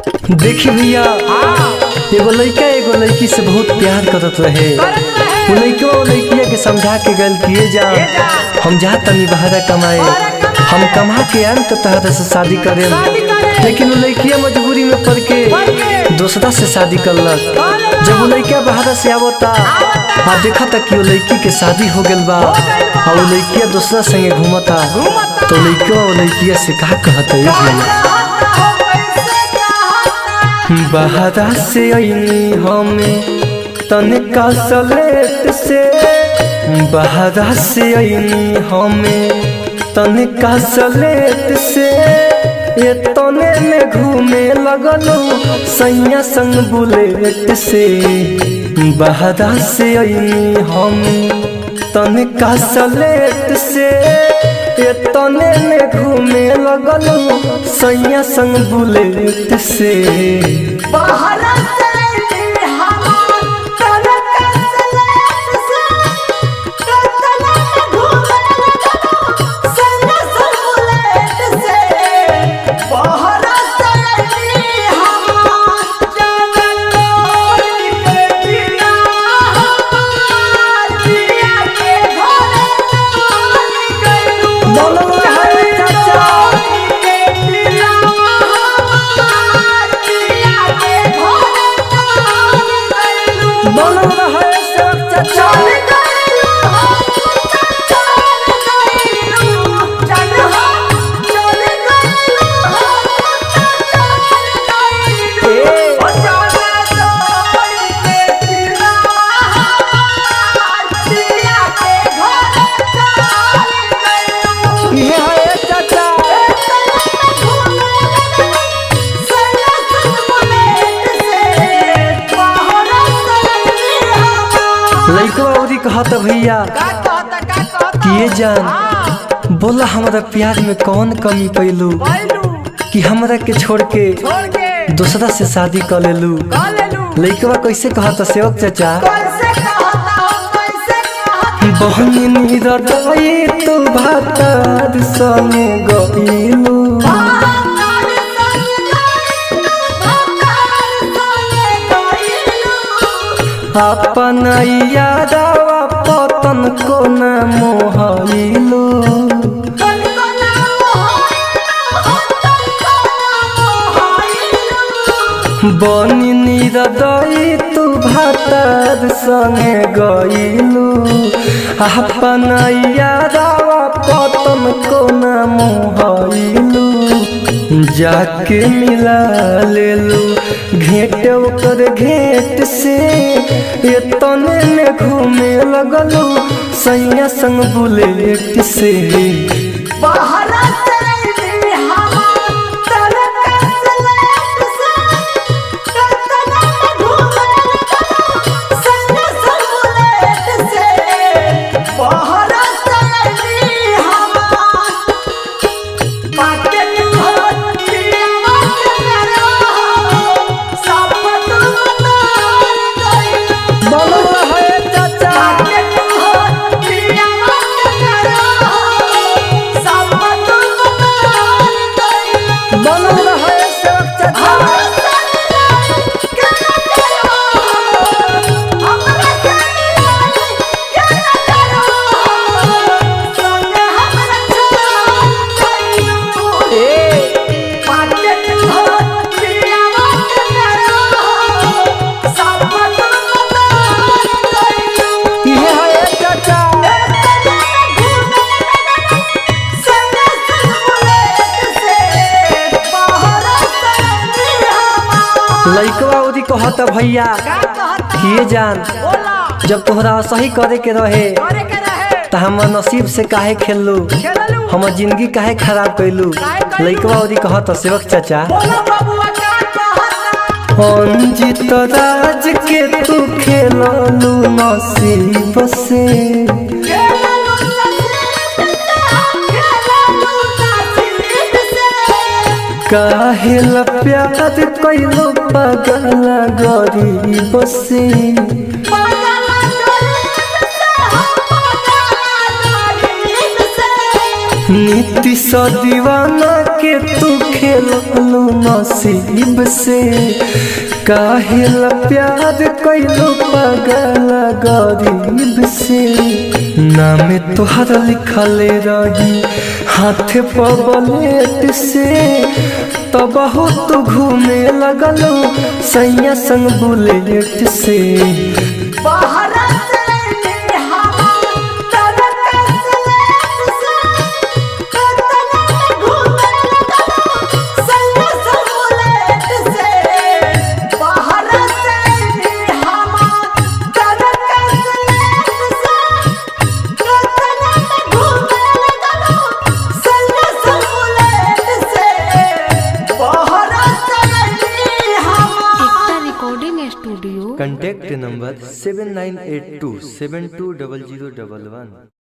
देखी भैया एगो लड़का एगो लड़की से बहुत प्यार करत रहे। वो लड़का वो लड़किया के समझा के गल किए जा हम जा तनी बहरा कमाए, हम कमा के आम तो तहरा से शादी करे। लेकिन वो लड़किया मजबूरी में पड़ के दूसरा से शादी करलक। जब वो लड़का बहरा से आवता आ देखा था कि वो लड़की के शादी हो गल बा और वो लड़किया दूसरा संगे घूमता, तो लड़का वो लड़किया से कहा कहता है बहरा से आईनी हमें तनिका सलेट से, बहरा से आईनी हमें तनिका सलेट से, ये तने में घूमे लगलो सैया संग बुलेट से। बहरा से आईनी हमें तनिका सलेट से, ये तने में घूमे लगलो सैया संग बुलेट से। बहरा से आईनी हमार तनिका सलेट से, तने में घूमे लगलो सैया संग बुलेट से। बहरा से आईनी हमार जनकोरी के बिना हमार जिया के घरे चली गइलू। बोलो हाय चाचा, बोलो हाय चाचा। कहता भैया किए जान बोला हमारा प्यार में कौन कमी पैलू कि हमरा के छोड़ के दूसरा से शादी कर लेलू। लइकवा कैसे कहता सेवक चाचा, बहनी रटई तू भातार संगे गइलू, अपन यादवा पतन को न मोहइलू। बनी निरदई तू भातार संगे गइलू, अपन यादवा पतन को न मोहइलू। जाके मिला लेलू घेट ओकर घेट से, ये तने में घूमे लगलू सैया संग बुलेट से। बहरा से आईनी हमार तनिका सलेट से, तने में घूमे लगलो सैया संग बुलेट से। बहरा से आईनी हमार पाके लइकवा ओदी कहता भैया किए जान जब तोहरा सही करे के रहे तो हमर नसीब से काहे खेललू, हमर जिंदगी काहे खराब कैलू। लइकवा ओदी कहता सेवक चाचा, अंजित राज के तू खेललू नसीब से, काहे ला प्यार कैलू पागल गरीब से। नीति सा दीवाना के तू खेललू नसीब से, काहेला प्यार कैलो पागल गरीब से। नाम तोहरा लिखले रही हाथ पबलेट से, तब हो तू घूमे लगलो सैया संग बुलेट से। Studio contact number 7982720011।